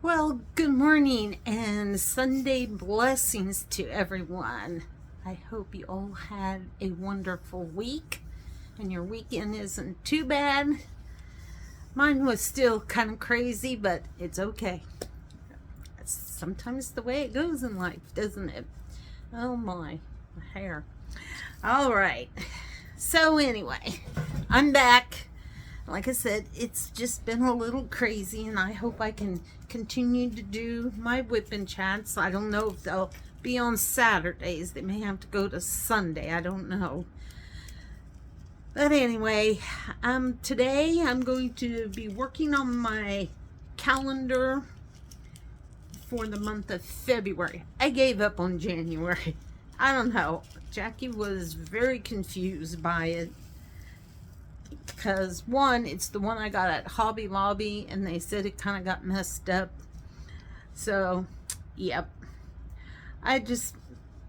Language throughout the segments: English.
Well, good morning and Sunday blessings to everyone. I hope you all had a wonderful week and your weekend isn't too bad. Mine was still kind of crazy, but it's okay. That's sometimes the way it goes in life, doesn't it? Oh my hair. All right. So anyway, I'm back. Like I said, it's just been a little crazy, and I hope I can continue to do my WIP and Chats. I don't know if they'll be on Saturdays. They may have to go to Sunday. I don't know. But anyway, today I'm going to be working on my calendar for the month of February. I gave up on January. I don't know. Jackie was very confused by it. Because one, it's the one I got at Hobby Lobby, and they said it kind of got messed up. So, yep. I just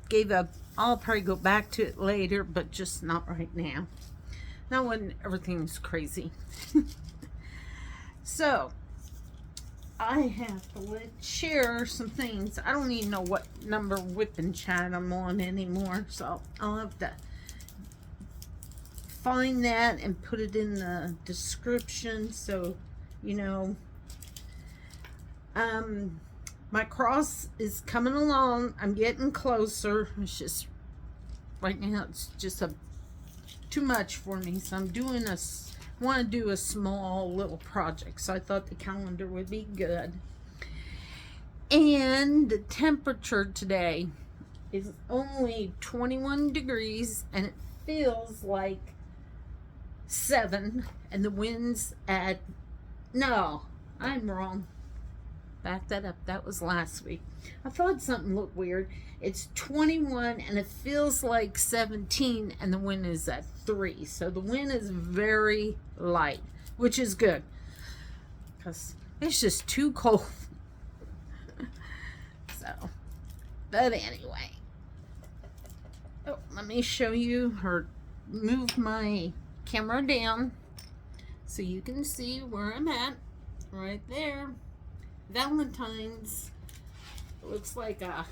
gave up. I'll probably go back to it later, but just not right now. Not when everything's crazy. So, I have to share some things. I don't even know what number WIP and Chat I'm on anymore, so I'll have to find that and put it in the description so you know. My cross is coming along. I'm getting closer. It's just right now it's just too much for me, so I'm doing want to do a small little project, so I thought the calendar would be good. And the temperature today is only 21 degrees and it feels like 7, and the wind's at, no, I'm wrong. Back that up. That was last week. I thought something looked weird. It's 21 and it feels like 17, and the wind is at 3. So the wind is very light, which is good because it's just too cold. So, but anyway. Oh, let me show you her. Move my camera down so you can see where I'm at. Right there. Valentine's. It looks like a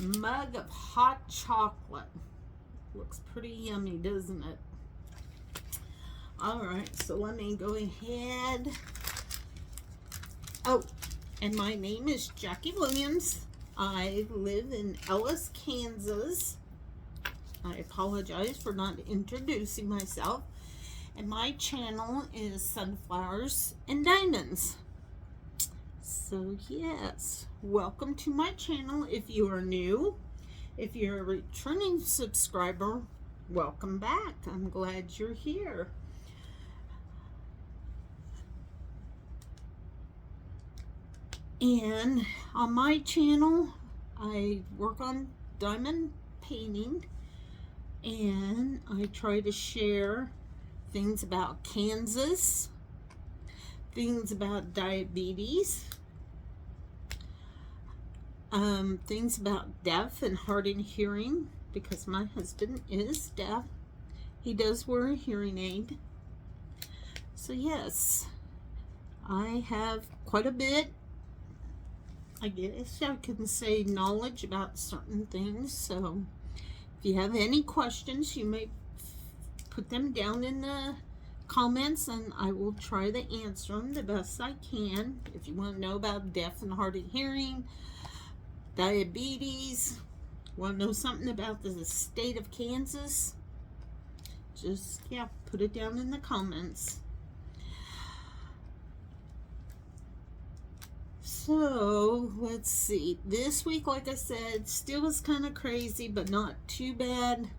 mug of hot chocolate. Looks pretty yummy, doesn't it? Alright, so let me go ahead. Oh, and my name is Jackie Williams. I live in Ellis, Kansas. I apologize for not introducing myself. And my channel is Sunflowers and Diamonds. So yes, welcome to my channel if you are new. If you're a returning subscriber, welcome back. I'm glad you're here. And on my channel, I work on diamond painting. And I try to share things about Kansas, things about diabetes, things about deaf and hard in hearing, because my husband is deaf. He does wear a hearing aid. So yes, I have quite a bit, I guess I can say, knowledge about certain things. So if you have any questions, you may put them down in the comments and I will try to answer them the best I can. If you want to know about deaf and hard of hearing, diabetes, want to know something about the state of Kansas, just, yeah, put it down in the comments. So, let's see. This week, like I said, still was kind of crazy, but not too bad.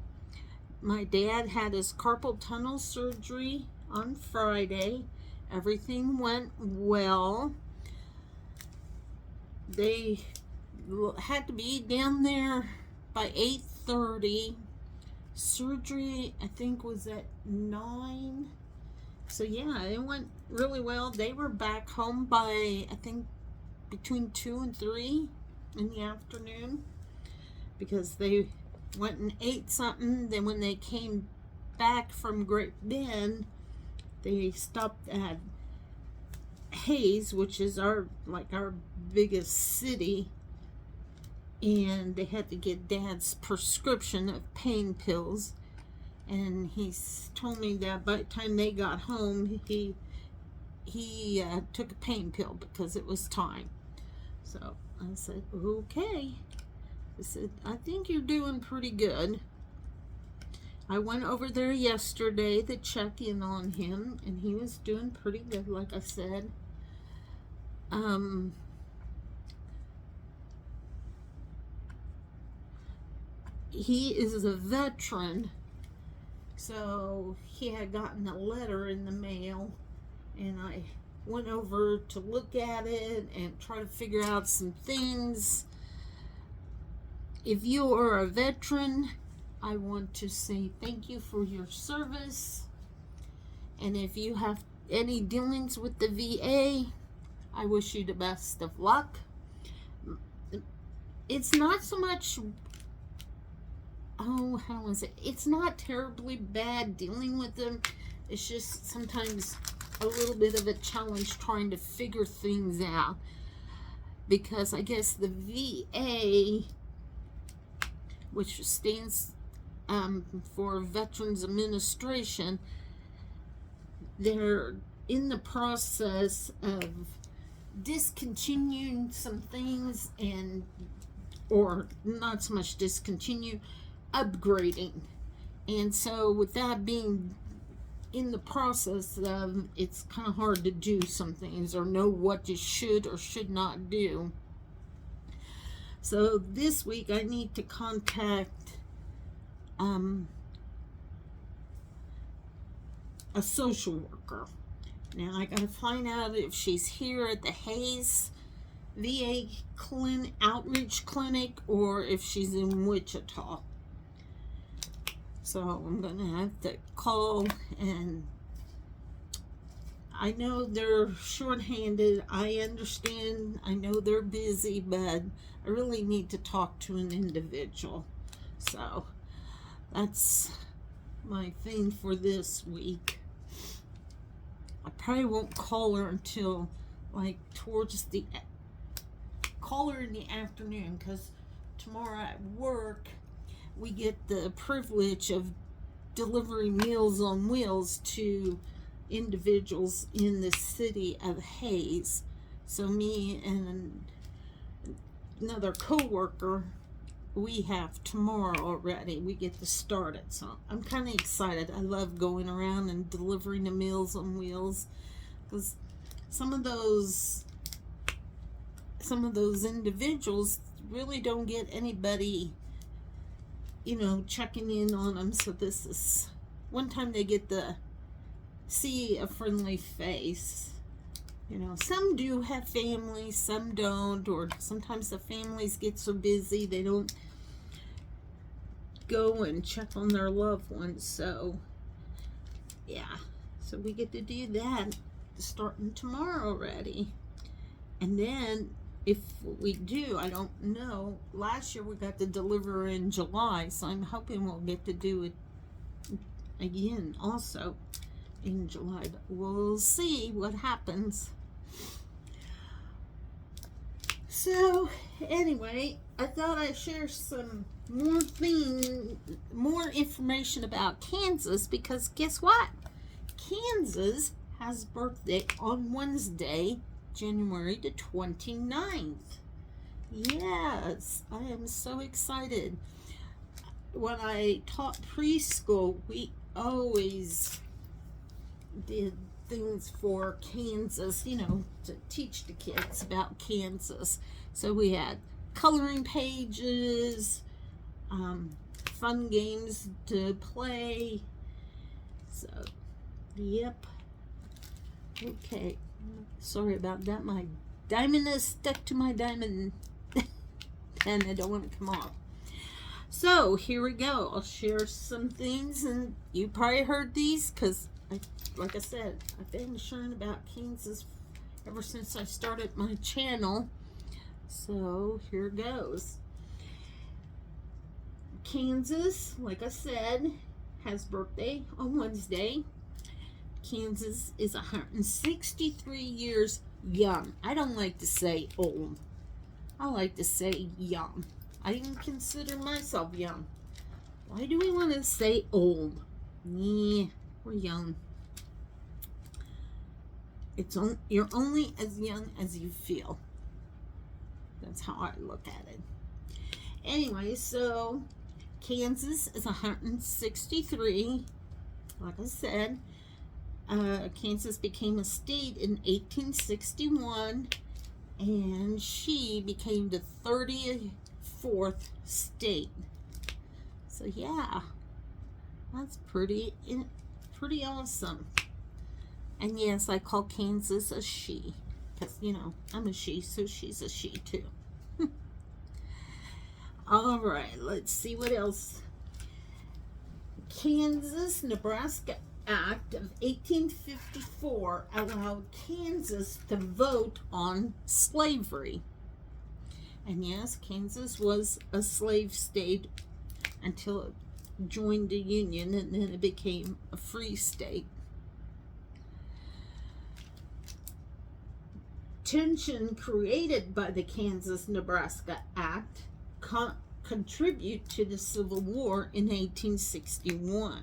My dad had his carpal tunnel surgery on Friday. Everything went well. They had to be down there by 8:30. Surgery, I think, was at 9. So, yeah, it went really well. They were back home by, I think, between 2 and 3 in the afternoon, because they went and ate something. Then when they came back from Great Bend, they stopped at Hayes, which is our biggest city, and they had to get Dad's prescription of pain pills. And he's told me that by the time they got home, he took a pain pill because it was time. So I said, okay. I said, I think you're doing pretty good. I went over there yesterday to check in on him, and he was doing pretty good, like I said. He is a veteran, so he had gotten a letter in the mail, and I went over to look at it and try to figure out some things. If you are a veteran, I want to say thank you for your service. And if you have any dealings with the VA, I wish you the best of luck. It's not so much, how was it? It's not terribly bad dealing with them. It's just sometimes a little bit of a challenge trying to figure things out. Because I guess the VA, which stands for Veterans Administration, they're in the process of discontinuing some things, or not so much discontinue, upgrading. And so with that being in the process, it's kind of hard to do some things or know what you should or should not do. So this week I need to contact a social worker. Now I gotta find out if she's here at the Hayes VA outreach clinic or if she's in Wichita. So I'm gonna have to call, and I know they're short-handed. I understand. I know they're busy, but I really need to talk to an individual. So that's my thing for this week. I probably won't call her until call her in the afternoon, because tomorrow at work we get the privilege of delivering Meals on Wheels to individuals in the city of Hayes. So me and another co-worker, we have tomorrow already. We get to start it. So I'm kind of excited. I love going around and delivering the Meals on Wheels, because some of those individuals really don't get anybody, checking in on them. So this is one time they get to see a friendly face. Some do have families, some don't, or sometimes the families get so busy they don't go and check on their loved ones. So yeah, so we get to do that starting tomorrow already. And then if we do, I don't know, last year we got to deliver in July, so I'm hoping we'll get to do it again also in July, but we'll see what happens. So anyway, I thought I'd share some more information about Kansas, because guess what? Kansas has birthday on Wednesday, January the 29th. Yes, I am so excited. When I taught preschool, we always did things for Kansas, to teach the kids about Kansas. So we had coloring pages, fun games to play. So, yep. Okay. Sorry about that. My diamond is stuck to my diamond and I don't want to come off. So here we go. I'll share some things, and you probably heard these because, like I said, I've been sharing about Kansas ever since I started my channel. So here goes. Kansas, like I said, has birthday on Wednesday. Kansas is 163 years young. I don't like to say old. I like to say young. I even consider myself young. Why do we want to say old? Yeah, we're young. You're only as young as you feel. That's how I look at it. Anyway, so Kansas is 163. Like I said, Kansas became a state in 1861, and she became the 34th state. So yeah, that's pretty awesome. And yes, I call Kansas a she, because, you know, I'm a she, so she's a she too. All right, let's see what else. Kansas-Nebraska Act of 1854 allowed Kansas to vote on slavery. And yes, Kansas was a slave state until it joined the Union, and then it became a free state. Tension created by the Kansas-Nebraska Act contribute to the Civil War in 1861.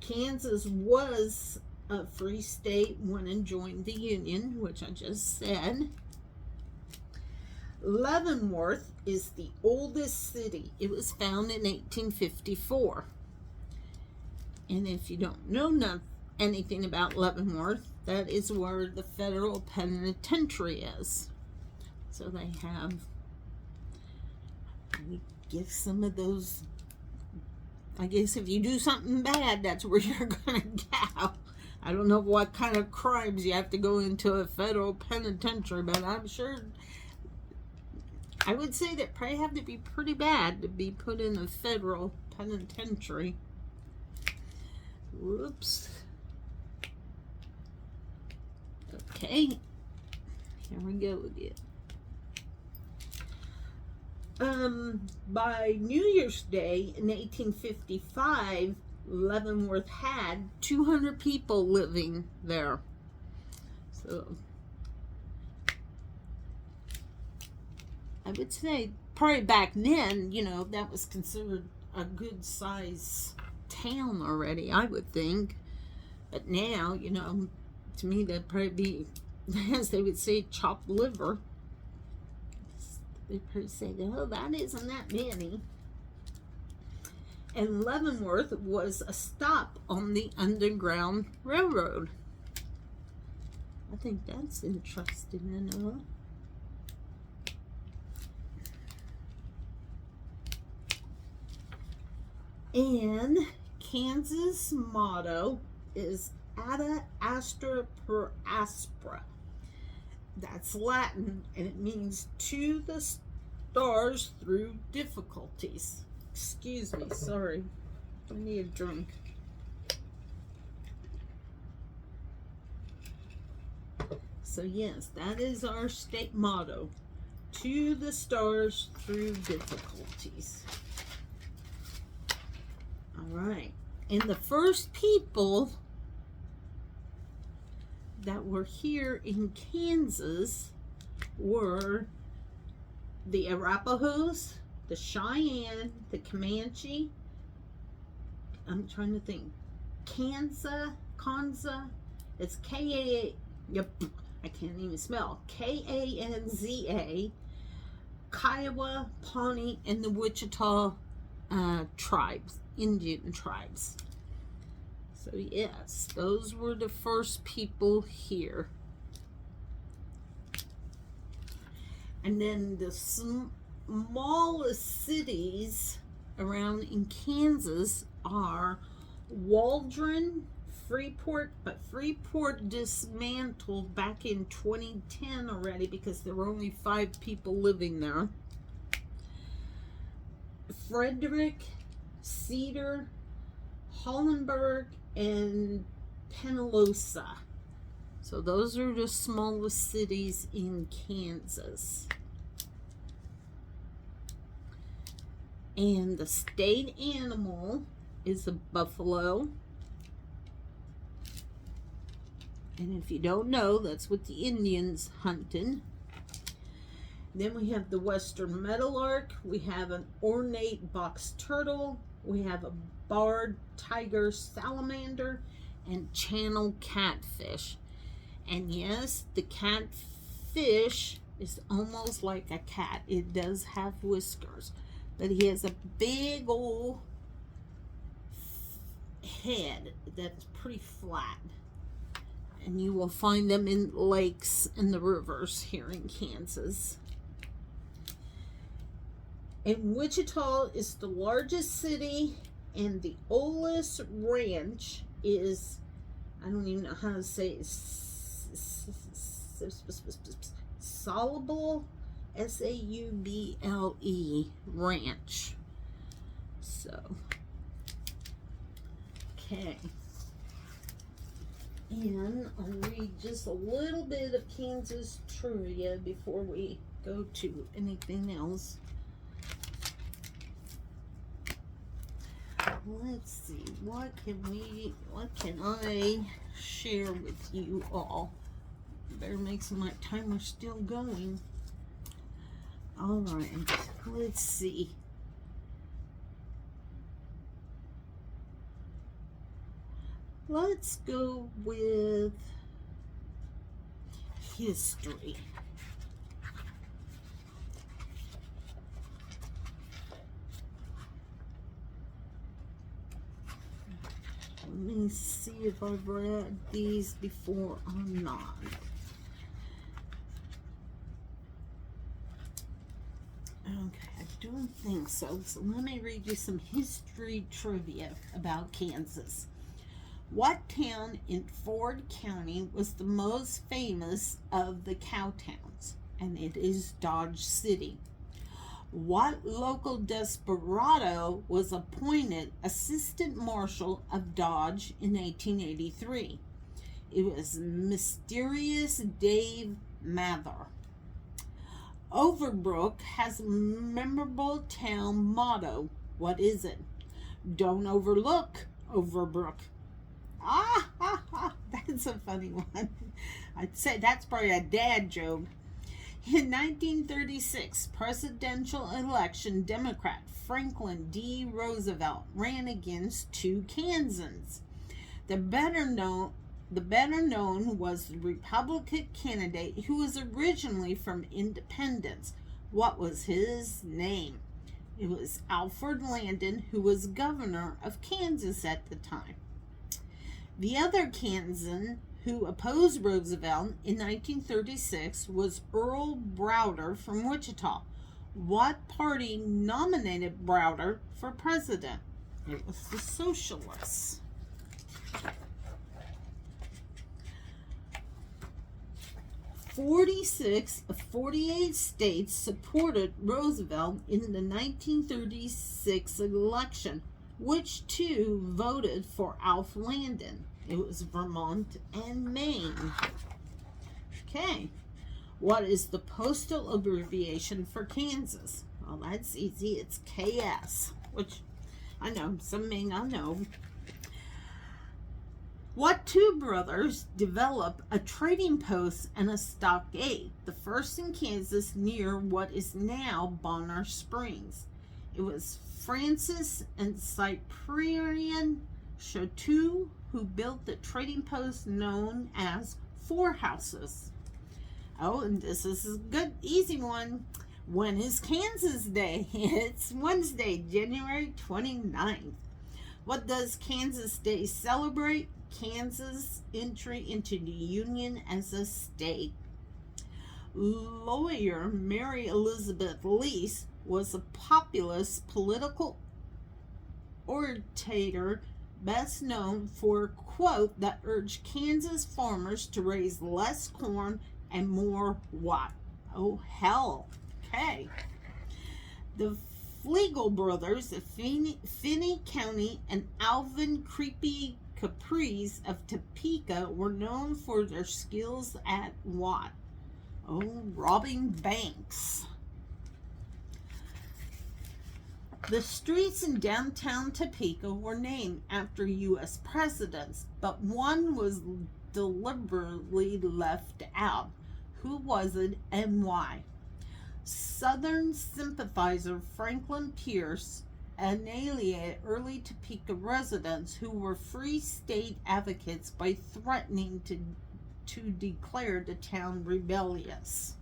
Kansas was a free state when it joined the Union, which I just said. Leavenworth is the oldest city. It was found in 1854. And if you don't know anything about Leavenworth, that is where the federal penitentiary is. So they have, we give some of those, I guess if you do something bad, that's where you're going to go. I don't know what kind of crimes you have to go into a federal penitentiary, but I'm sure, I would say that probably have to be pretty bad to be put in a federal penitentiary. Whoops. Okay, here we go again. By New Year's Day in 1855, Leavenworth had 200 people living there. So I would say probably back then, you know, that was considered a good size town already, I would think. But now, you know, to me that'd probably be, as they would say, chopped liver. They'd probably say, oh, that isn't that many. And Leavenworth was a stop on the Underground Railroad. I think that's interesting to know. And Kansas' motto is Ad Astra per Aspera. That's Latin, and it means to the stars through difficulties. Excuse me, sorry. I need a drink. So yes, that is our state motto. To the stars through difficulties. All right. And the first people that were here in Kansas were the Arapahoes, the Cheyenne, the Comanche. I'm trying to think. Kansa. It's K-A, yep, I can't even spell. Kanza, Kiowa, Pawnee, and the Wichita tribes, Indian tribes. So yes, those were the first people here. And then the smallest cities around in Kansas are Waldron, Freeport, but Freeport dismantled back in 2010 already because there were only 5 people living there. Frederick, Cedar, Hollenberg, and Penalosa. So those are the smallest cities in Kansas. And the state animal is a buffalo. And if you don't know, that's what the Indians hunted. Then we have the western meadowlark. We have an ornate box turtle. We have a barred tiger salamander and channel catfish. And yes, the catfish is almost like a cat. It does have whiskers, but he has a big old head that's pretty flat. And you will find them in lakes and the rivers here in Kansas. And Wichita is the largest city, and the oldest ranch is, I don't even know how to say it, Sauble, Sauble Ranch. So, okay. And I'll read just a little bit of Kansas trivia before we go to anything else. Let's see, what can I share with you all? Better make some my timer still going. All right, let's see. Let's go with history. Let me see if I've read these before or not. Okay, I don't think so. So let me read you some history trivia about Kansas. What town in Ford County was the most famous of the cow towns? And it is Dodge City. What local desperado was appointed assistant marshal of Dodge in 1883? It was Mysterious Dave Mather. Overbrook has a memorable town motto. What is it? Don't overlook Overbrook. That's a funny one. I'd say that's probably a dad joke. In 1936 presidential election, Democrat Franklin D. Roosevelt ran against two Kansans. The better known was the Republican candidate who was originally from Independence. What was his name? It was Alfred Landon, who was governor of Kansas at the time. The other Kansan who opposed Roosevelt in 1936 was Earl Browder from Wichita. What party nominated Browder for president? It was the Socialists. 46 of 48 states supported Roosevelt in the 1936 election. Which two voted for Alf Landon? It was Vermont and Maine. Okay. What is the postal abbreviation for Kansas? Well, that's easy. It's KS, which I know some may not know. What two brothers developed a trading post and a stockade, the first in Kansas near what is now Bonner Springs? It was Francis and Cyprian Choteau, who built the trading post known as Four Houses. Oh, and this is a good, easy one. When is Kansas Day? It's Wednesday, January 29th. What does Kansas Day celebrate? Kansas' entry into the Union as a state. Lawyer Mary Elizabeth Lease was a populist political orator best known for a quote that urged Kansas farmers to raise less corn and more what? Oh, hell. Okay. The Flegel brothers of Finney County and Alvin Creepy Caprice of Topeka were known for their skills at what? Oh, robbing banks. The streets in downtown Topeka were named after U.S. presidents, but one was deliberately left out. Who was it and why? Southern sympathizer Franklin Pierce annihilated early Topeka residents who were free state advocates by threatening to declare the town rebellious.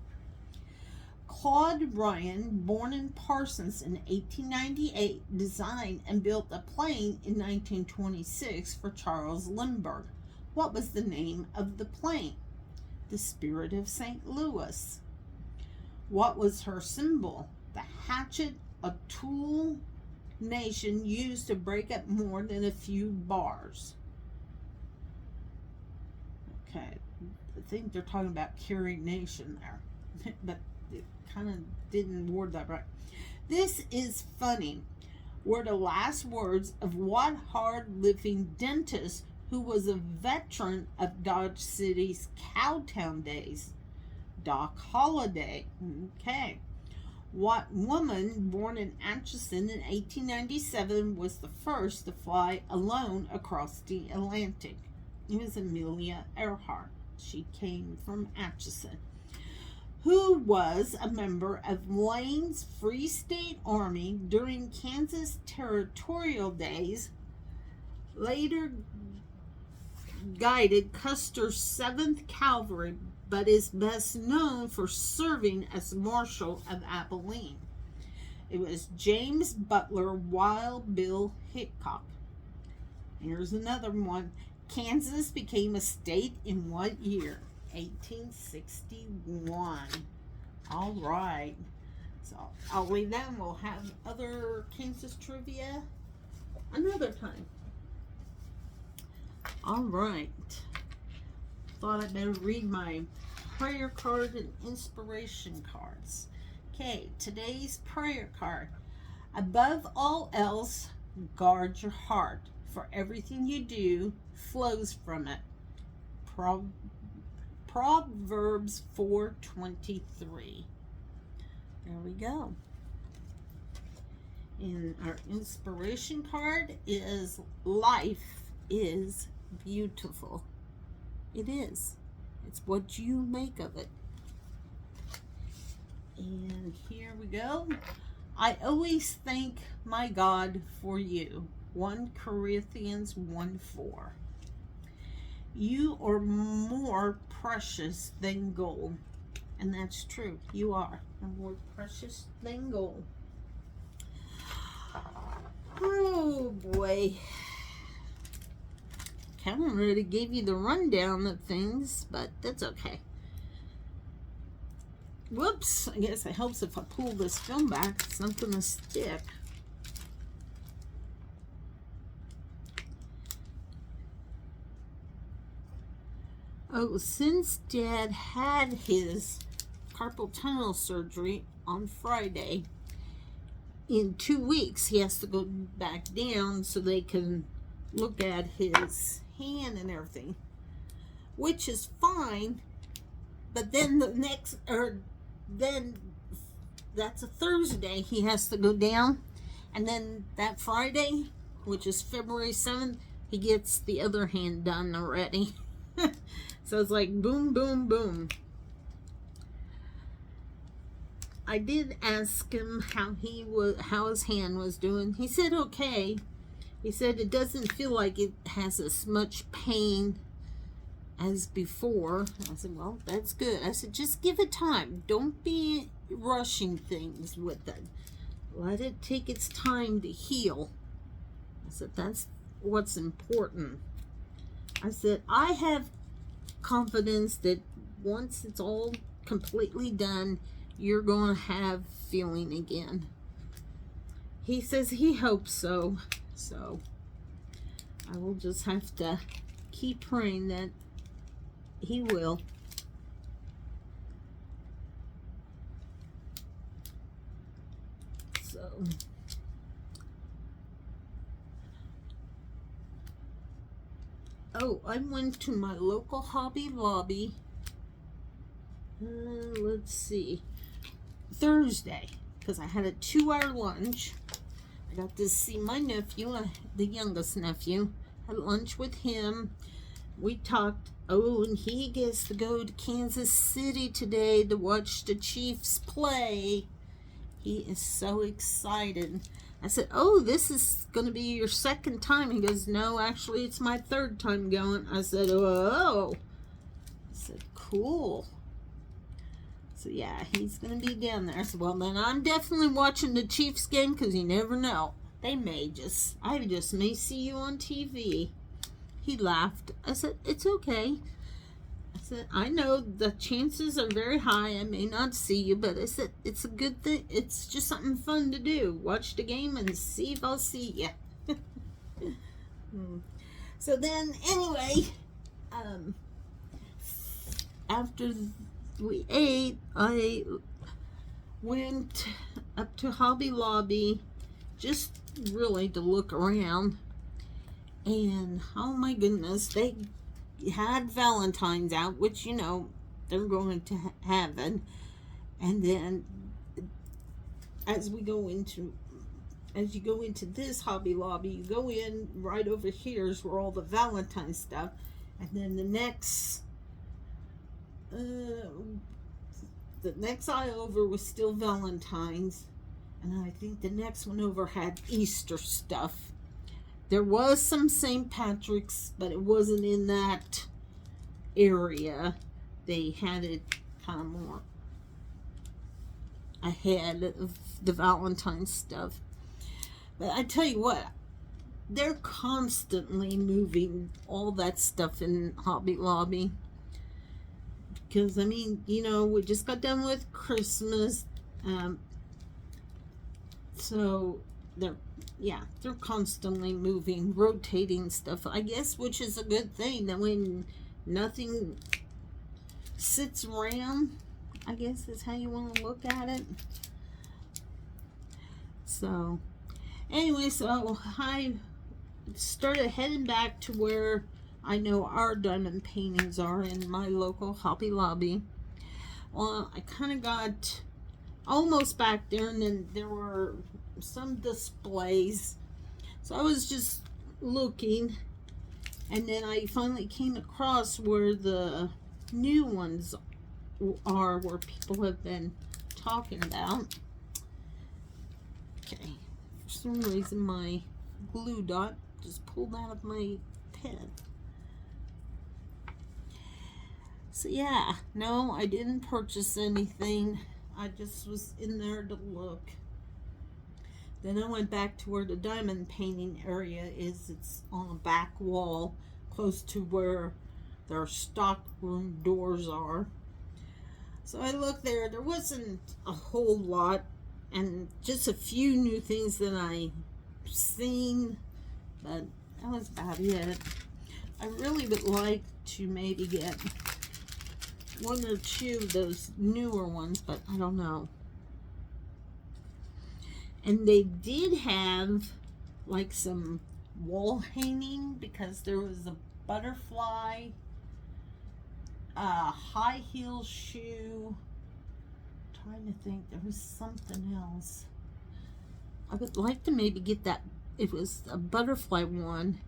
Claude Ryan, born in Parsons in 1898, designed and built a plane in 1926 for Charles Lindbergh. What was the name of the plane? The Spirit of St. Louis. What was her symbol? The hatchet, a tool nation used to break up more than a few bars. Okay, I think they're talking about Carrie Nation there, but it kind of didn't word that right. This is funny were the last words of what hard-living dentist who was a veteran of Dodge City's Cowtown days? Doc Holliday. Okay. What woman born in Atchison in 1897 was the first to fly alone across the Atlantic? It was Amelia Earhart. She came from Atchison. Who was a member of Lane's Free State Army during Kansas territorial days, later guided Custer's 7th Cavalry, but is best known for serving as Marshal of Abilene? It was James Butler Wild Bill Hickok. Here's another one. Kansas became a state in what year? 1861. All right. So I'll leave that and we'll have other Kansas trivia another time. All right. Thought I'd better read my prayer card and inspiration cards. Okay, today's prayer card. Above all else, guard your heart, for everything you do flows from it. Proverbs 4:23. There we go. And our inspiration card is life is beautiful. It is. It's what you make of it. And here we go. I always thank my God for you. 1 Corinthians 1:4. You are more precious than gold. And that's true. You are more precious than gold. Oh boy. Kevin already gave you the rundown of things, but that's okay. Whoops. I guess it helps if I pull this film back. It's not going to stick. Oh, since Dad had his carpal tunnel surgery on Friday, in 2 weeks he has to go back down so they can look at his hand and everything, which is fine. But then then that's a Thursday he has to go down, and then that Friday, which is February 7th, he gets the other hand done already. So it's like boom, boom, boom. I did ask him how his hand was doing. He said okay. He said it doesn't feel like it has as much pain as before. I said, well, that's good. I said, just give it time. Don't be rushing things with it. Let it take its time to heal. I said, that's what's important. I said, I have confidence that once it's all completely done, you're going to have feeling again. He says he hopes so. So I will just have to keep praying that he will. So I went to my local Hobby Lobby, let's see, Thursday, because I had a 2-hour lunch, got to see my nephew, the youngest nephew. Had lunch with him. We talked. Oh, and he gets to go to Kansas City today to watch the Chiefs play. He is so excited. I said, oh, this is going to be your second time. He goes, no, actually, it's my third time going. I said, oh. I said, cool. So, yeah, he's going to be down there. So, well, then I'm definitely watching the Chiefs game because you never know. I just may see you on TV. He laughed. I said, it's okay. I said, I know the chances are very high I may not see you, but I said, it's a good thing. It's just something fun to do. Watch the game and see if I'll see you. So then, anyway, after we ate, I went up to Hobby Lobby just really to look around. And oh my goodness, they had Valentine's out, which, you know, they're going to have it. And then as you go into this Hobby Lobby, you go in right over here is where all the Valentine's stuff. And then the next aisle over was still Valentine's. And I think the next one over had Easter stuff. There was some St. Patrick's, but it wasn't in that area. They had it kind of more ahead of the Valentine's stuff. But I tell you what, they're constantly moving all that stuff in Hobby Lobby. Because, I mean, you know, we just got done with Christmas. So they're constantly moving, rotating stuff, I guess, which is a good thing. That when nothing sits around, I guess is how you want to look at it. So anyway, so I started heading back to where I know our diamond paintings are in my local Hobby Lobby. Well, I kind of got almost back there, and then there were some displays. So I was just looking, and then I finally came across where the new ones are, where people have been talking about. Okay, for some reason my glue dot just pulled out of my pen. So yeah, no, I didn't purchase anything. I just was in there to look. Then I went back to where the diamond painting area is. It's on a back wall close to where their stock room doors are. So I looked there. There wasn't a whole lot, and just a few new things that I've seen, but that was about it. I really would like to maybe get one or two of those newer ones, but I don't know. And they did have like some wall hanging, because there was a butterfly, a high heel shoe. I'm trying to think, there was something else. I would like to maybe get that. It was a butterfly one,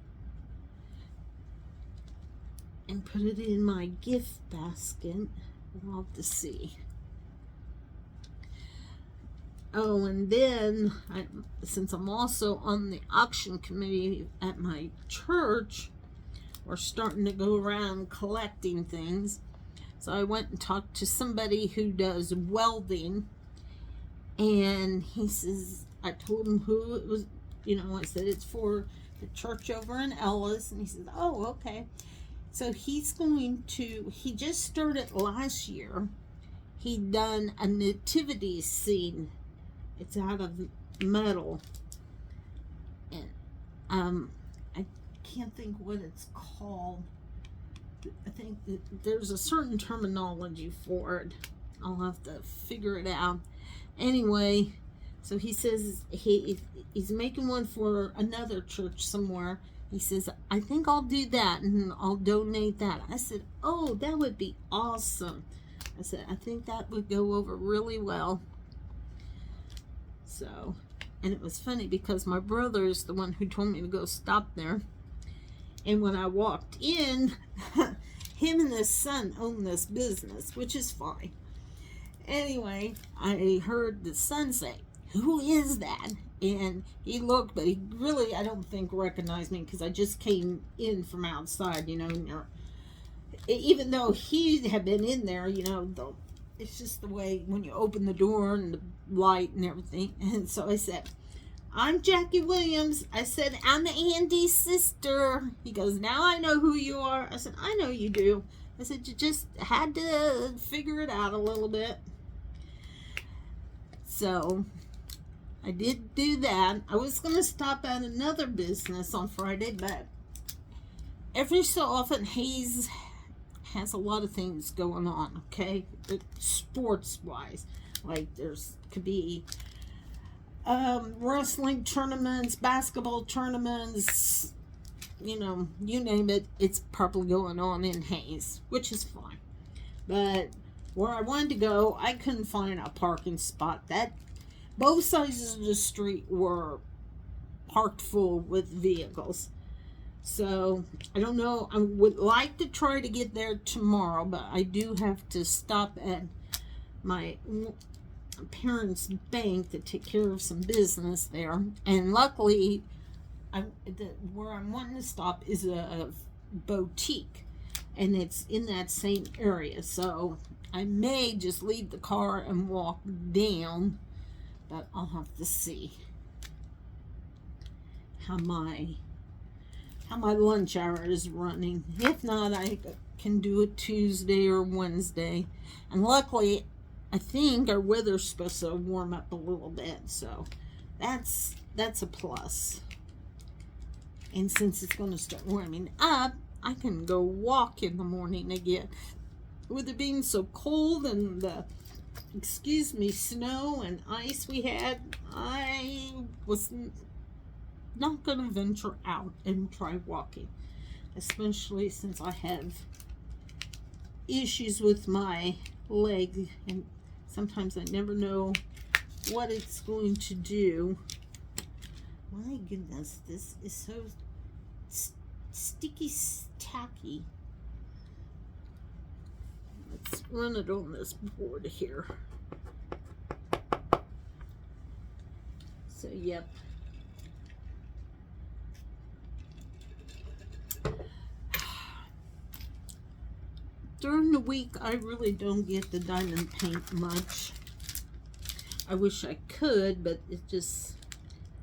and put it in my gift basket. We'll have to see. Oh, and then, since I'm also on the auction committee at my church, we're starting to go around collecting things. So I went and talked to somebody who does welding, and he says, I told him who it was, you know, I said it's for the church over in Ellis, and he says, oh, okay. So he just started last year. He'd done a nativity scene. It's out of metal, and I can't think what it's called. I think that there's a certain terminology for it. I'll have to figure it out. Anyway, so he says he's making one for another church somewhere. He says, I think I'll do that, and I'll donate that. I said, oh, that would be awesome. I said, I think that would go over really well. So, And it was funny because my brother is the one who told me to go stop there. And when I walked in, him and his son own this business, which is fine. Anyway, I heard the son say, "Who is that?" And he looked, but he really, I don't think, recognized me because I just came in from outside, even though he had been in there, it's just the way when you open the door and the light and everything. And so I said, "I'm Jackie Williams." I said, "I'm Andy's sister." He goes, "Now I know who you are." I said, "I know you do." I said, "You just had to figure it out a little bit." So I did do that. I was going to stop at another business on Friday, but every so often Hayes has a lot of things going on, okay? Sports-wise. Like could be wrestling tournaments, basketball tournaments, you name it, it's probably going on in Hayes, which is fine. But where I wanted to go, I couldn't find a parking spot. Both sides of the street were parked full with vehicles. So, I don't know. I would like to try to get there tomorrow, but I do have to stop at my parents' bank to take care of some business there. And luckily, where I'm wanting to stop is a boutique, and it's in that same area. So, I may just leave the car and walk down, but I'll have to see how my lunch hour is running. If not, I can do it Tuesday or Wednesday. And luckily, I think our weather's supposed to warm up a little bit, so that's a plus. And since it's going to start warming up, I can go walk in the morning again. With it being so cold and the snow and ice we had, I was not going to venture out and try walking, especially since I have issues with my leg, and sometimes I never know what it's going to do. My goodness, this is so sticky, tacky. Let's run it on this board here. So, yep. During the week, I really don't get to diamond paint much. I wish I could, but it just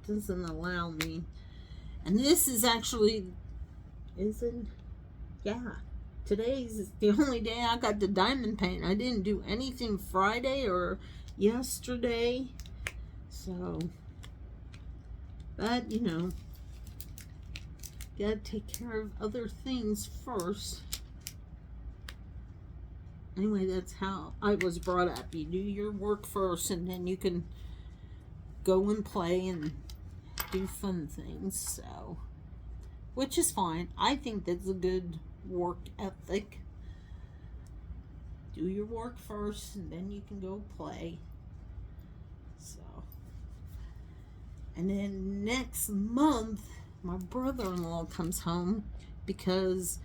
doesn't allow me. And this is actually, today's the only day I got to diamond paint. I didn't do anything Friday or yesterday. So, but, gotta take care of other things first. Anyway, that's how I was brought up. You do your work first, and then you can go and play and do fun things. So, which is fine. I think that's a good work ethic. Do your work first, and then you can go play. So, and then next month, my brother-in-law comes home because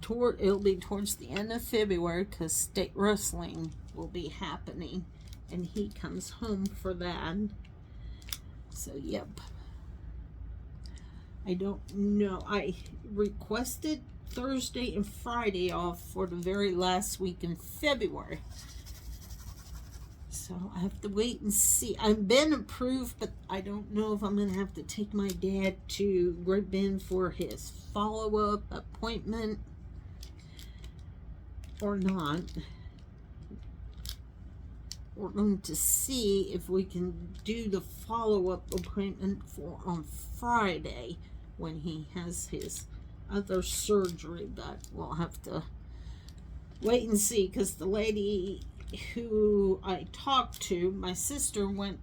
it'll be towards the end of February because state wrestling will be happening, and he comes home for that. So, yep. I don't know. I requested Thursday and Friday off for the very last week in February. So I have to wait and see. I've been approved, but I don't know if I'm going to have to take my dad to Great Bend for his follow-up appointment or not. We're going to see if we can do the follow-up appointment on Friday when he has his other surgery, but we'll have to wait and see, because the lady who I talked to, my sister went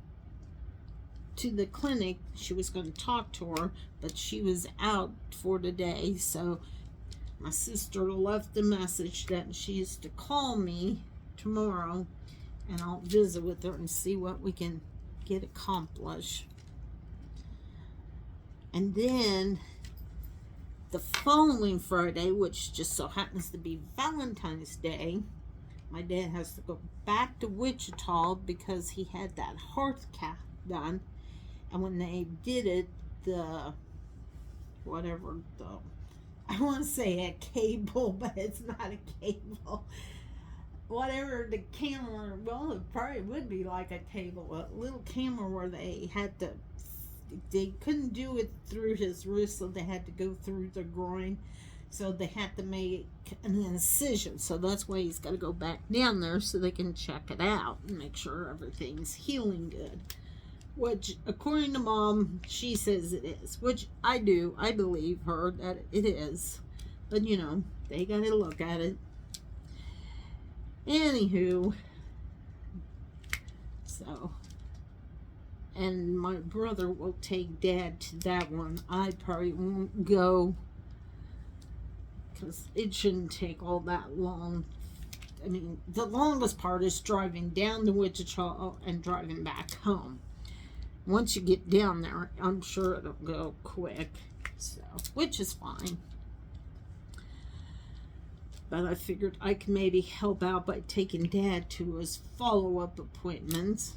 to the clinic. She was going to talk to her, but she was out for the day, so my sister left a message that she is to call me tomorrow, and I'll visit with her and see what we can get accomplished. And then the following Friday, which just so happens to be Valentine's Day, my dad has to go back to Wichita because he had that hearth cath done. And when they did it, I want to say a cable, but it's not a cable. Whatever the camera, well, it probably would be like a cable, a little camera where they couldn't do it through his wrist, so they had to go through the groin. So they had to make an incision. So that's why he's got to go back down there so they can check it out and make sure everything's healing good. Which, according to Mom, she says it is. Which I do. I believe her that it is. But, they got to look at it. Anywho. So. And my brother will take Dad to that one. I probably won't go. Because it shouldn't take all that long. I mean, the longest part is driving down to Wichita and driving back home. Once you get down there, I'm sure it'll go quick. So, which is fine. But I figured I could maybe help out by taking Dad to his follow-up appointments.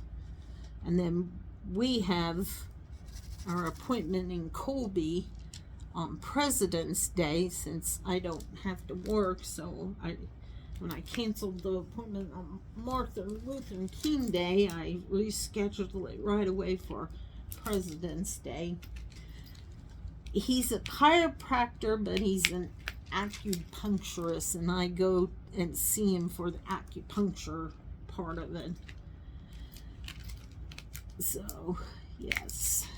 And then we have our appointment in Colby on President's Day, since I don't have to work. So when I canceled the appointment on Martin Luther King Day, I rescheduled it right away for President's Day. He's a chiropractor, but he's an acupuncturist, and I go and see him for the acupuncture part of it. So, yes.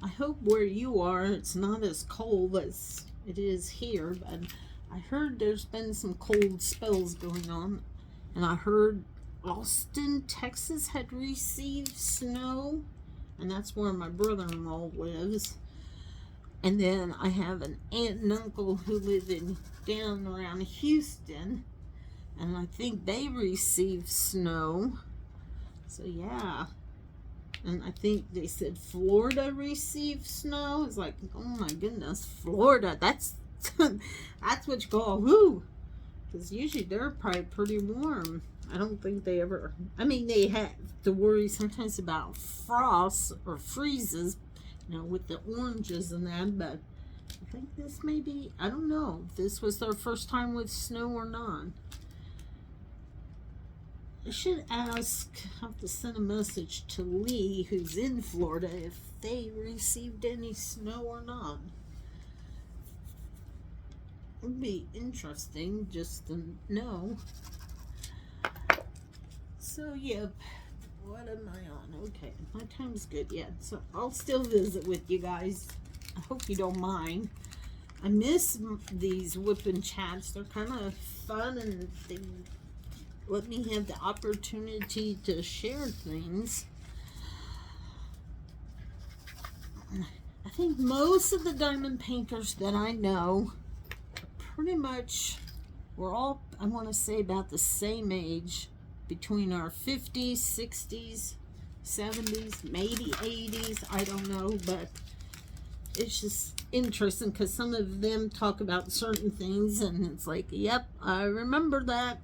I hope where you are it's not as cold as it is here, but I heard there's been some cold spells going on, and I heard Austin, Texas had received snow, and that's where my brother-in-law lives. And then I have an aunt and uncle who live down around Houston, and I think they received snow. So yeah. And I think they said Florida received snow. It's like, oh my goodness, Florida, that's that's what you call whoo. Because usually they're probably pretty warm. I don't think they ever, I mean, they have to worry sometimes about frost or freezes, with the oranges and that, but I think this may be, I don't know if this was their first time with snow or not. I should have to send a message to Lee, who's in Florida, if they received any snow or not. It would be interesting just to know. So, yep. What am I on? Okay, my time's good yet. So, I'll still visit with you guys. I hope you don't mind. I miss these WIP and Chats. They're kind of fun, and they let me have the opportunity to share things. I think most of the diamond painters that I know pretty much, we're all, I want to say, about the same age, between our 50s, 60s, 70s, maybe 80s, I don't know, but it's just interesting because some of them talk about certain things and it's like, yep, I remember that.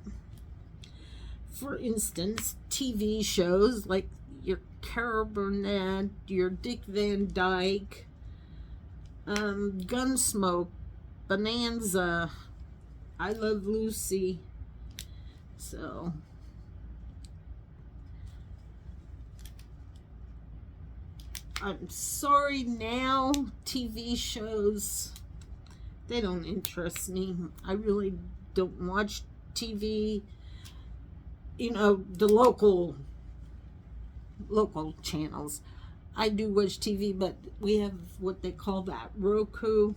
For instance, TV shows like your Carol Burnett, your Dick Van Dyke, Gunsmoke, Bonanza, I Love Lucy. So, I'm sorry now, TV shows, they don't interest me. I really don't watch TV. The local channels. I do watch TV, but we have what they call that Roku.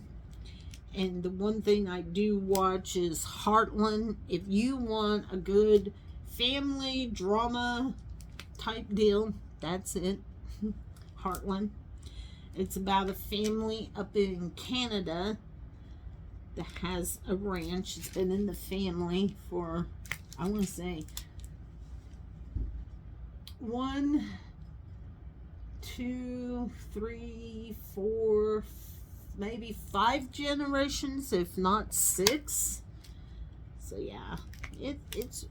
And the one thing I do watch is Heartland. If you want a good family drama type deal, that's it. Heartland. It's about a family up in Canada that has a ranch. It's been in the family for I want to say 1, 2, 3, 4, maybe 5 generations, if not 6. So yeah, it's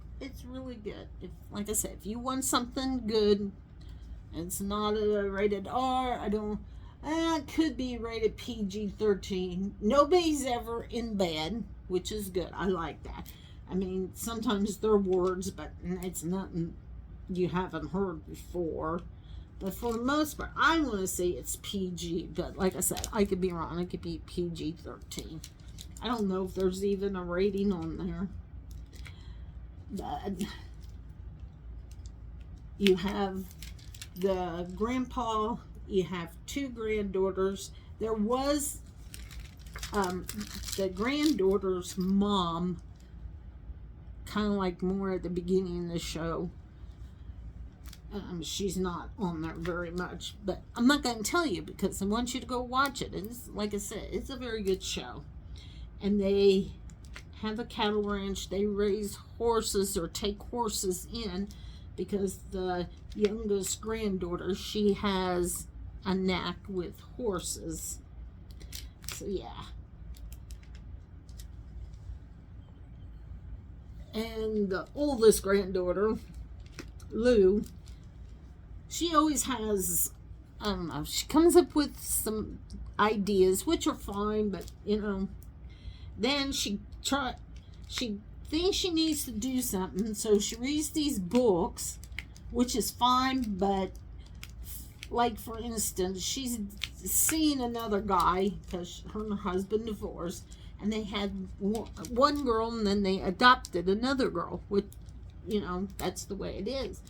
really good. If, like I said, if you want something good, it's not a rated R. It could be rated PG-13. Nobody's ever in bed, which is good. I like that. I mean, sometimes they're words, but it's nothing you haven't heard before. But for the most part, I want to say it's PG. But like I said, I could be wrong. It could be PG-13. I don't know if there's even a rating on there. But you have the grandpa, you have 2 granddaughters. There was the granddaughter's mom, kind of like more at the beginning of the show. She's not on there very much, but I'm not going to tell you because I want you to go watch it. It's, like I said, it's a very good show. And they have a cattle ranch. They raise horses or take horses in because the youngest granddaughter, she has a knack with horses. So yeah. And the oldest granddaughter, Lou, she always has, I don't know, she comes up with some ideas, which are fine, but, you know, then she thinks she needs to do something, so she reads these books, which is fine, but, like, for instance, she's seen another guy, because her and her husband divorced, and they had one girl, and then they adopted another girl, which, you know, that's the way it is.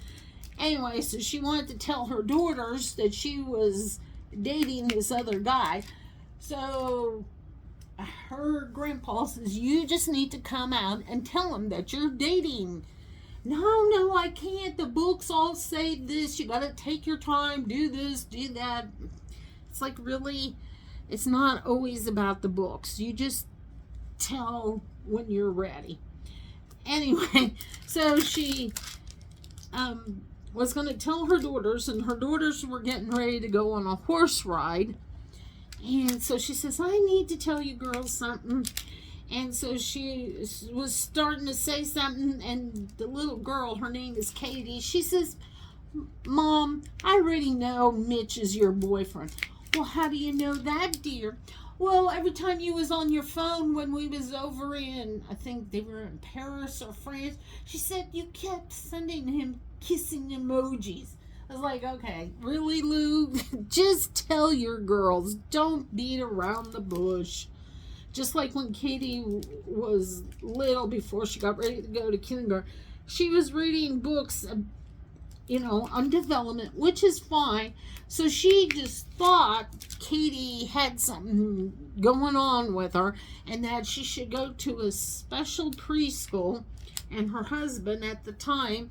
Anyway, so she wanted to tell her daughters that she was dating this other guy. So her grandpa says, you just need to come out and tell him that you're dating. No, I can't. The books all say this. You got to take your time, do this, do that. It's like, really, it's not always about the books. You just tell when you're ready. Anyway, so she was going to tell her daughters, and her daughters were getting ready to go on a horse ride. And so she says, I need to tell you girls something. And so she was starting to say something, and the little girl, her name is Katie, she says, Mom, I already know Mitch is your boyfriend. Well, how do you know that, dear? Well, every time you was on your phone when we was over in, I think they were in Paris or France, she said you kept sending him kissing emojis. I was like, okay, really, Lou? Just tell your girls. Don't beat around the bush. Just like when Katie was little, before she got ready to go to kindergarten, she was reading books, you know, on development, which is fine. So she just thought Katie had something going on with her and that she should go to a special preschool. And her husband at the time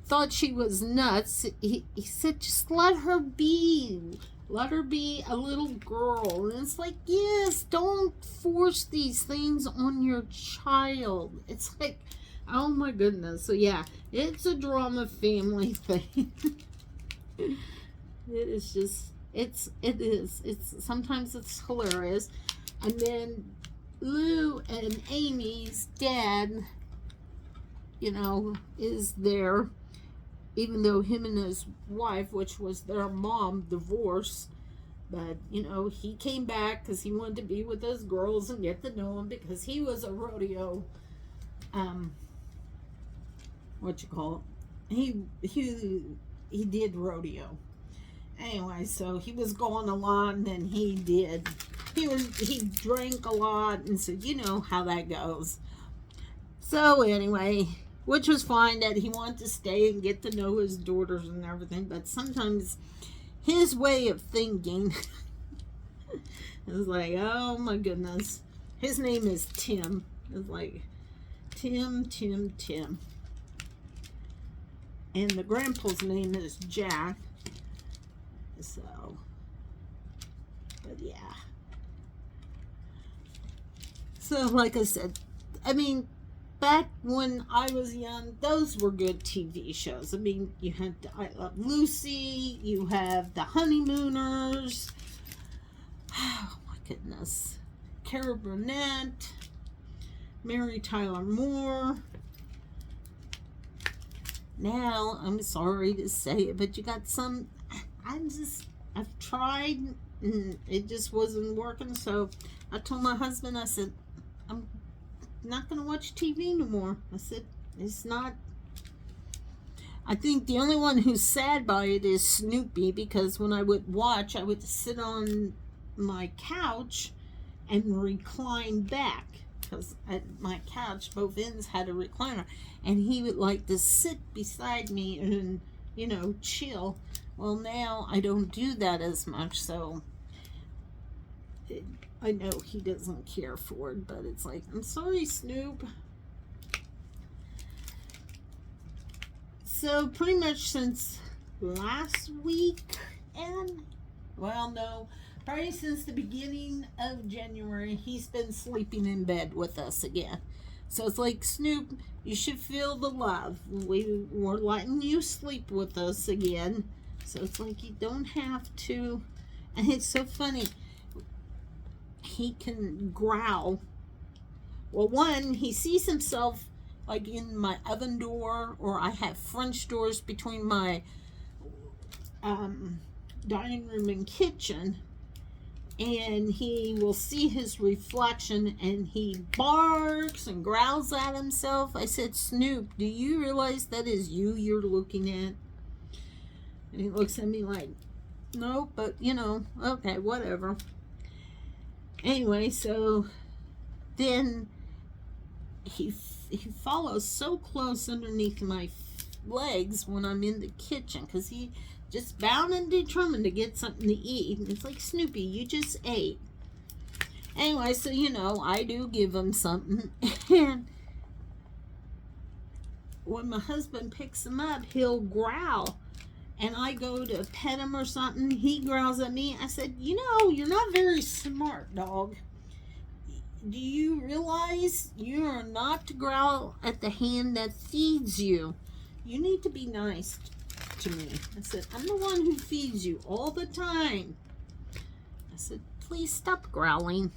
thought she was nuts. He said, just let her be. Let her be a little girl. And it's like, yes, don't force these things on your child. It's like, oh my goodness. So yeah, it's a drama family thing. It is just, it is. It's sometimes it's hilarious. And then Lou and Amy's dad, you know, is there. Even though him and his wife, which was their mom, divorced. But, you know, he came back because he wanted to be with those girls and get to know them because he was a rodeo, he did rodeo. Anyway, so he was going a lot and he drank a lot and so you know how that goes. So anyway, which was fine that he wanted to stay and get to know his daughters and everything, but sometimes his way of thinking is like, oh my goodness. His name is Tim. It's like, Tim. And the grandpa's name is Jack. So, but yeah. So, like I said, I mean, back when I was young, those were good TV shows. I mean, you had I Love Lucy, you have The Honeymooners, oh my goodness, Cara Burnett, Mary Tyler Moore. Now, I'm sorry to say it, but you got some, I've tried, and it just wasn't working, so I told my husband, I said, I'm not going to watch TV no more. I said, it's not, I think the only one who's sad by it is Snoopy, because when I would watch, I would sit on my couch and recline back, because at my couch, both ends had a recliner, and he would like to sit beside me and, you know, chill. Well, now I don't do that as much, so I know he doesn't care for it, but it's like, I'm sorry, Snoop. So pretty much since last week, and, well, no, probably since the beginning of January, he's been sleeping in bed with us again. So it's like, Snoop, you should feel the love. We're letting you sleep with us again. So it's like, you don't have to. And it's so funny. He can growl. Well, one, he sees himself like in my oven door, or I have French doors between my dining room and kitchen, and he will see his reflection and he barks and growls at himself. I said, Snoop, do you realize that is you you're looking at? And he looks at me like, no, but you know, okay, whatever. Anyway, so then he follows so close underneath my legs when I'm in the kitchen, because he just bound and determined to get something to eat. And it's like, Snoopy, you just ate. Anyway, so you know, I do give him something. And when my husband picks him up, he'll growl. And I go to pet him or something, he growls at me. I said, you know, you're not very smart, dog. Do you realize you are not to growl at the hand that feeds you? You need to be nice to me. I said, I'm the one who feeds you all the time. I said, please stop growling.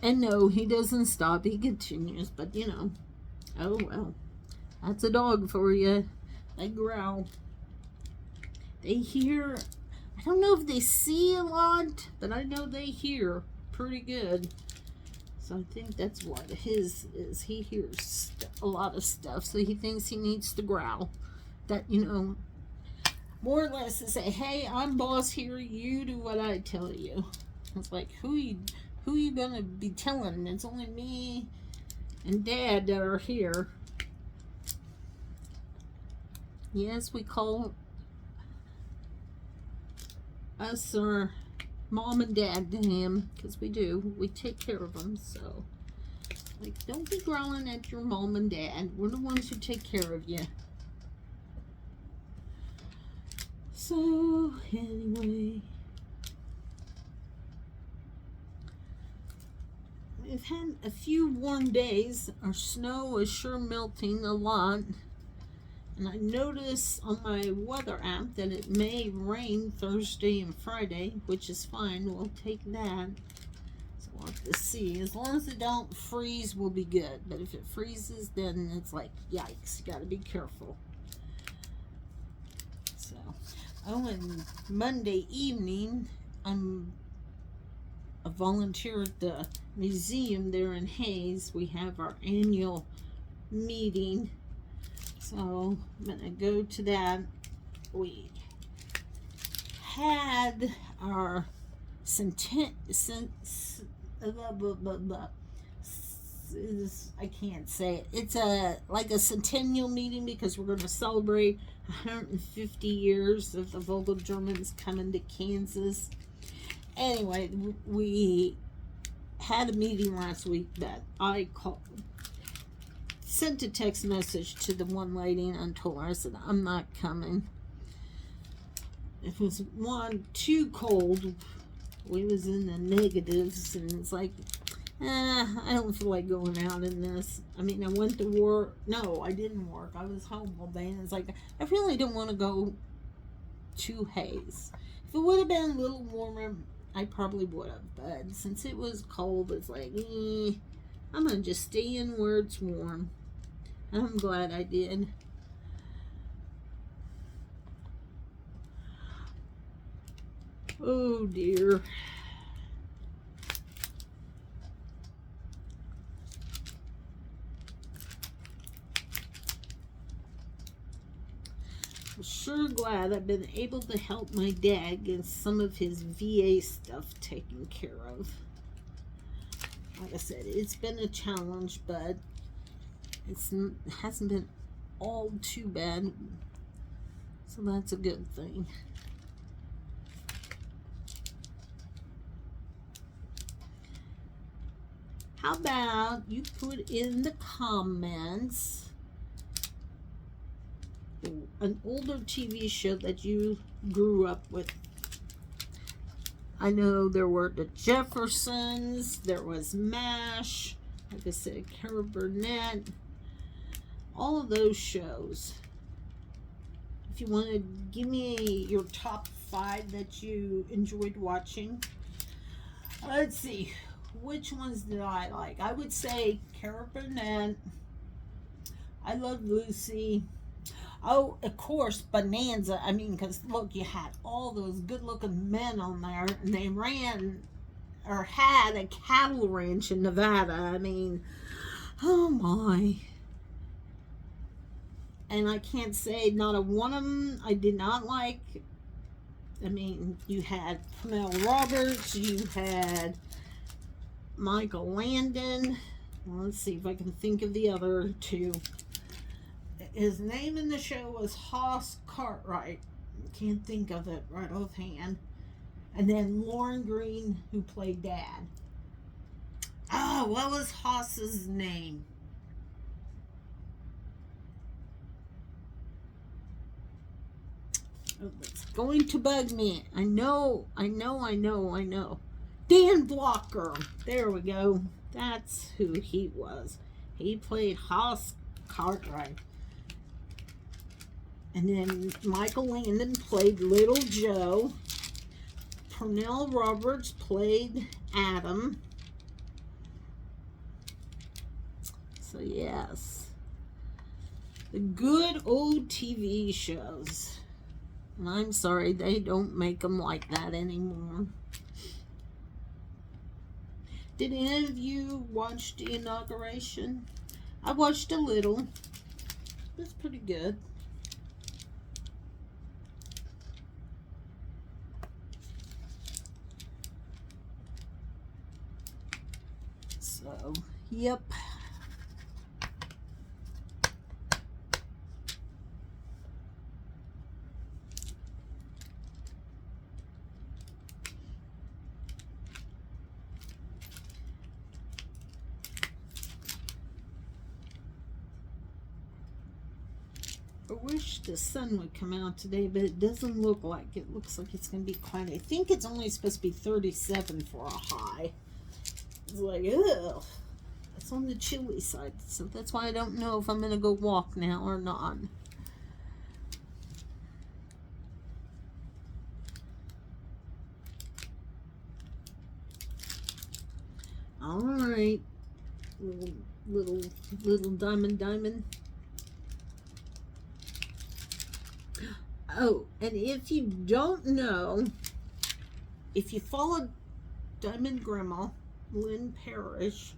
And no, he doesn't stop. He continues, but you know, oh well. That's a dog for you. They growl. They hear. I don't know if they see a lot, but I know they hear pretty good. So I think that's what his is. He hears a lot of stuff, so he thinks he needs to growl. That, you know, more or less to say, hey, I'm boss here. You do what I tell you. It's like, who you gonna be telling? It's only me and Dad that are here. Yes, we call us our mom and dad to him, because we do. We take care of them, so. Like, don't be growling at your mom and dad. We're the ones who take care of you. So, anyway. We've had a few warm days. Our snow is sure melting a lot. And I notice on my weather app that it may rain Thursday and Friday, which is fine. We'll take that. So we'll have to see. As long as it don't freeze, we'll be good. But if it freezes, then it's like, yikes, you gotta be careful. So, oh, and Monday evening, I'm a volunteer at the museum there in Hayes. We have our annual meeting. So I'm gonna go to that. We had our I can't say it. It's like a centennial meeting, because we're going to celebrate 150 years of the Vogel Germans coming to Kansas. Anyway, we had a meeting last week that I sent a text message to the one lady, and I told her, I said, I'm not coming. It was too cold we was in the negatives, and it's like, I don't feel like going out in this. I mean, I went to work. No, I didn't work. I was home all day, and it's like, I really don't want to go to Hayes. If it would have been a little warmer, I probably would have. But since it was cold, it's like, I'm going to just stay in where it's warm. I'm glad I did. Oh, dear. I'm sure glad I've been able to help my dad get some of his VA stuff taken care of. Like I said, it's been a challenge, but it hasn't been all too bad. So that's a good thing. How about you put in the comments an older TV show that you grew up with? I know there were the Jeffersons, there was MASH, like I said, Carol Burnett, all of those shows. If you want to give me your top 5 that you enjoyed watching. Let's see, which ones did I like? I would say Carol Burnett, I Love Lucy. Oh, of course, Bonanza. I mean, because look, you had all those good-looking men on there, and they ran or had a cattle ranch in Nevada. I mean, oh my. And I can't say not a one of them I did not like. I mean, you had Pernell Roberts, you had Michael Landon. Well, let's see if I can think of the other 2. His name in the show was Hoss Cartwright. Can't think of it right offhand. And then Lauren Green, who played Dad. Oh, what was Hoss's name? Oh, it's going to bug me. I know. Dan Blocker. There we go. That's who he was. He played Hoss Cartwright. And then Michael Landon played Little Joe. Pernell Roberts played Adam. So yes, the good old TV shows. And I'm sorry they don't make them like that anymore. Did any of you watch the inauguration? I watched a little. It was pretty good. So, yep. I wish the sun would come out today, but it doesn't look like it. It looks like it's going to be quite. I think it's only supposed to be 37 for a high. It's like, ugh. That's on the chilly side. So that's why I don't know if I'm going to go walk now or not. All right. Little diamond. Oh, and if you don't know, if you follow Diamond Grandma, Lynn Parrish,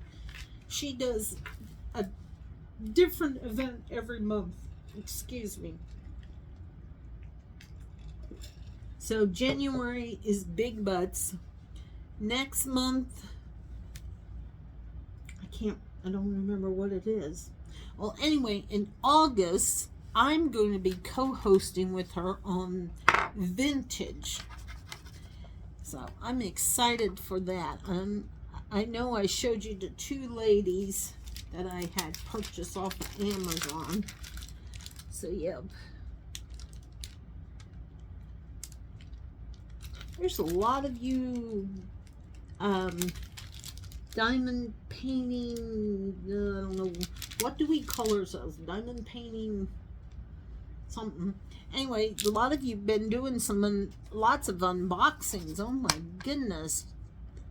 she does a different event every month. Excuse me. So January is Big Butts. Next month, I don't remember what it is. Well, anyway, in August, I'm going to be co-hosting with her on Vintage. So I'm excited for that. I know I showed you the 2 ladies that I had purchased off of Amazon. So, yep. There's a lot of you diamond painting, I don't know, what do we call ourselves? Diamond painting something. Anyway, a lot of you have been doing lots of unboxings. Oh my goodness.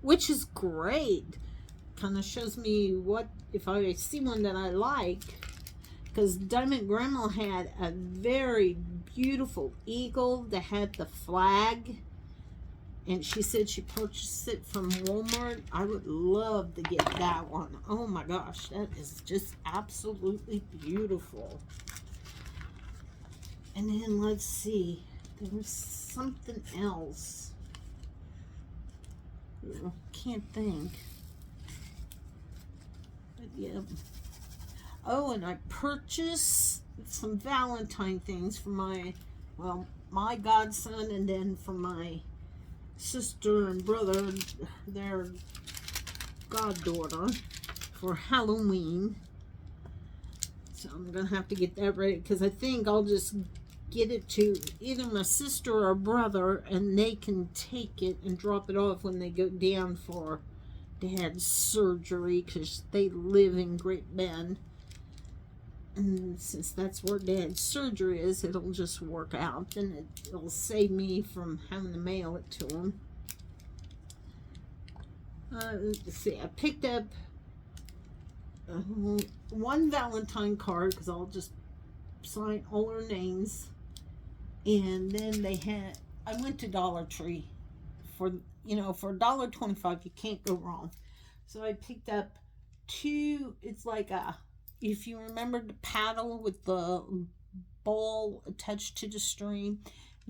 Which is great. Kind of shows me what, if I see one that I like. Because Diamond Grandma had a very beautiful eagle that had the flag. And she said she purchased it from Walmart. I would love to get that one. Oh my gosh, that is just absolutely beautiful. And then let's see, there was something else. Can't think. But yeah. Oh, and I purchased some Valentine things for my godson, and then for my sister and brother, their goddaughter, for Halloween. So I'm gonna have to get that ready, because I think I'll just get it to either my sister or brother, and they can take it and drop it off when they go down for Dad's surgery, because they live in Great Bend. And since that's where Dad's surgery is, it'll just work out. And it'll save me from having to mail it to him. Let's see, I picked up one Valentine card, because I'll just sign all our names. And then I went to Dollar Tree for $1.25, you can't go wrong. So I picked up two, it's like if you remember the paddle with the ball attached to the string,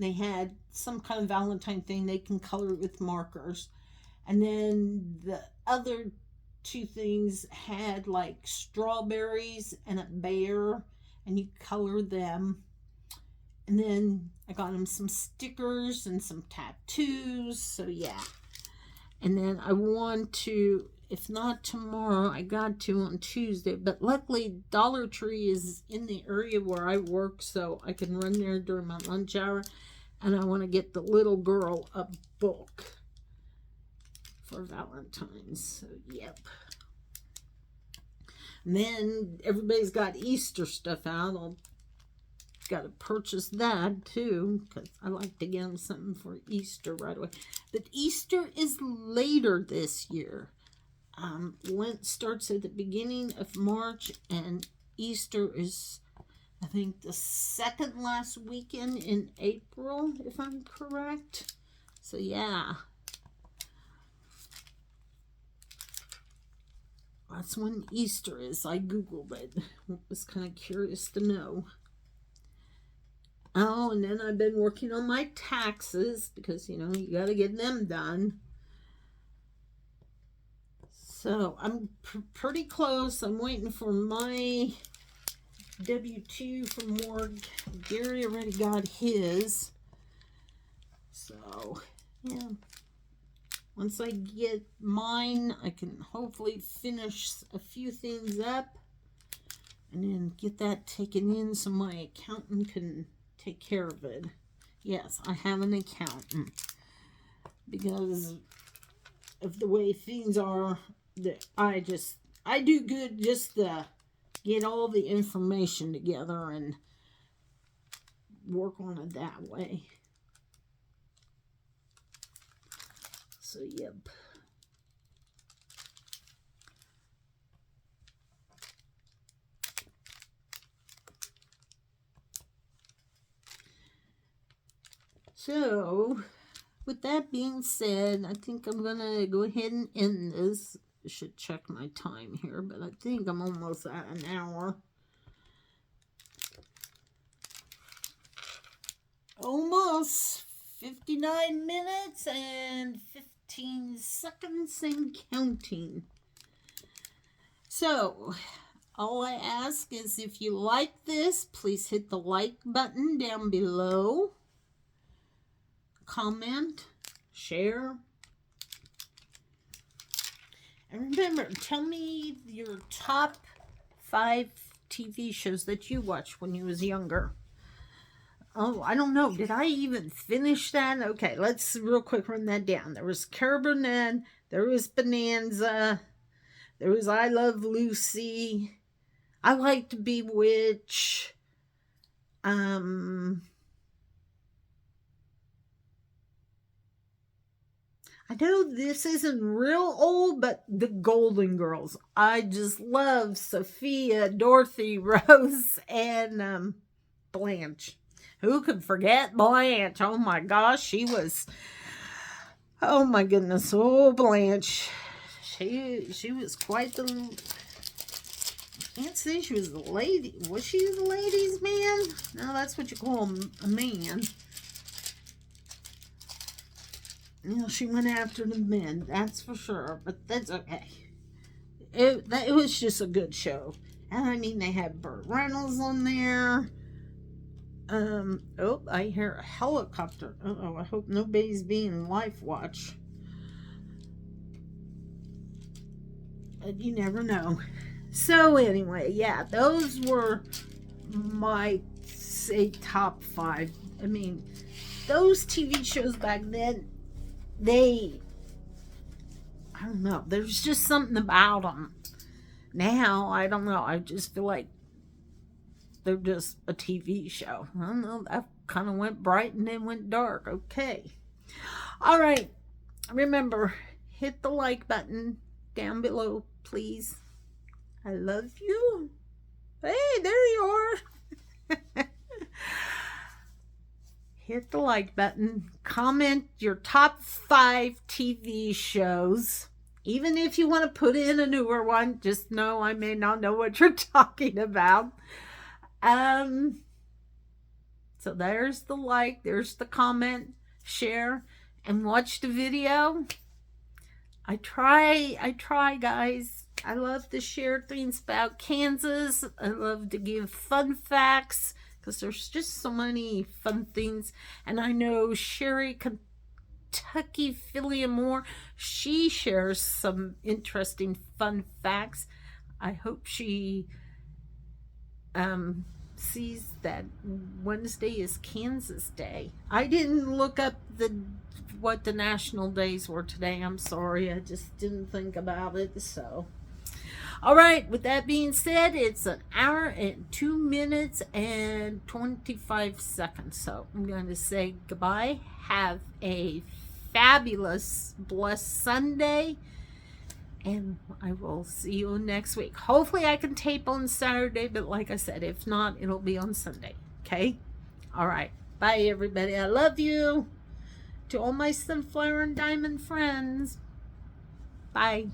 they had some kind of Valentine thing they can color it with markers. And then the other two things had like strawberries and a bear, and you color them. And then I got him some stickers and some tattoos. So yeah. And then I want to, if not tomorrow, I got to on Tuesday. But luckily, Dollar Tree is in the area where I work, so I can run there during my lunch hour. And I want to get the little girl a book for Valentine's. So yep. And then everybody's got Easter stuff out. I'll got to purchase that too, because I like to get them something for Easter right away. But Easter is later this year. Lent starts at the beginning of March, and Easter is, I think, the second last weekend in April, if I'm correct. So yeah, that's when Easter is. I googled it. I was kind of curious to know. Oh, and then I've been working on my taxes, because, you got to get them done. So I'm pretty close. I'm waiting for my W-2 from work. Gary already got his. So, yeah. Once I get mine, I can hopefully finish a few things up and then get that taken in so my accountant can take care of it. Yes, I have an accountant, because of the way things are. I do good just to get all the information together and work on it that way. So yep. So, with that being said, I think I'm going to go ahead and end this. I should check my time here, but I think I'm almost at an hour. Almost 59 minutes and 15 seconds and counting. So, all I ask is, if you like this, please hit the like button down below. Comment, share, and remember, tell me your top 5 TV shows that you watched when you was younger. Oh, I don't know. Did I even finish that? Okay, let's real quick run that down. There was Cara Burnett, there was Bonanza, there was I Love Lucy, I Like to Bewitch. I know this isn't real old, but the Golden Girls. I just love Sophia, Dorothy, Rose, and Blanche. Who could forget Blanche? Oh my gosh, she was. Oh my goodness, oh Blanche. She was quite the. Can't say she was the lady. Was she the ladies' man? No, that's what you call a man. You know, she went after the men, that's for sure, but that's okay. It was just a good show. And I mean, they had Burt Reynolds on there. Oh, I hear a helicopter. Uh-oh, I hope nobody's being life watch. You never know. So anyway, yeah, those were my, say, top 5. I mean, those TV shows back then, I don't know, there's just something about them. Now, I don't know, I just feel like they're just a TV show. I don't know, that kind of went bright and then went dark. Okay. All right. Remember, hit the like button down below, please. I love you. Hey, there you are. Hit the like button. Comment your top 5 TV shows. Even if you want to put in a newer one, just know I may not know what you're talking about. So there's the like, there's the comment, share, and watch the video. I try, guys. I love to share things about Kansas. I love to give fun facts because there's just so many fun things. And I know Sherry, Kentucky, Philly, and more, she shares some interesting fun facts. I hope she sees that Wednesday is Kansas Day. I didn't look up what the national days were today. I'm sorry. I just didn't think about it. So, all right. With that being said, it's 1 hour and 2 minutes and 25 seconds. So I'm going to say goodbye. Have a fabulous, blessed Sunday. And I will see you next week. Hopefully I can tape on Saturday, but like I said, if not, it'll be on Sunday. Okay? All right. Bye, everybody. I love you. To all my sunflower and diamond friends. Bye.